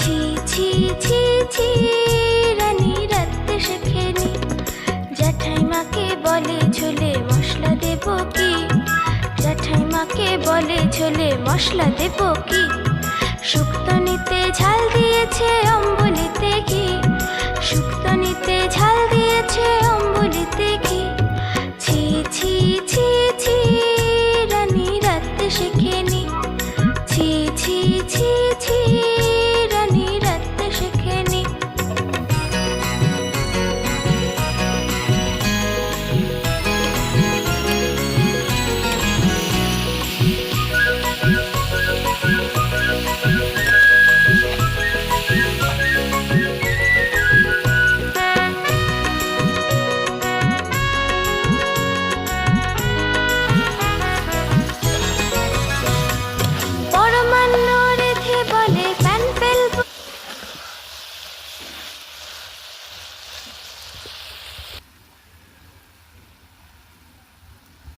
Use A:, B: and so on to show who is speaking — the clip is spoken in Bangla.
A: ছি ছি ছি ছি রানী রাঁধতে শেখেনি। জ্যাঠাইমাকে বলে ঝোলে মশলা দেব কি, জ্যাঠাইমাকে বলে ঝোলে মশলা দেব কি। শুক্তো নিতে ঝাল দিয়েছে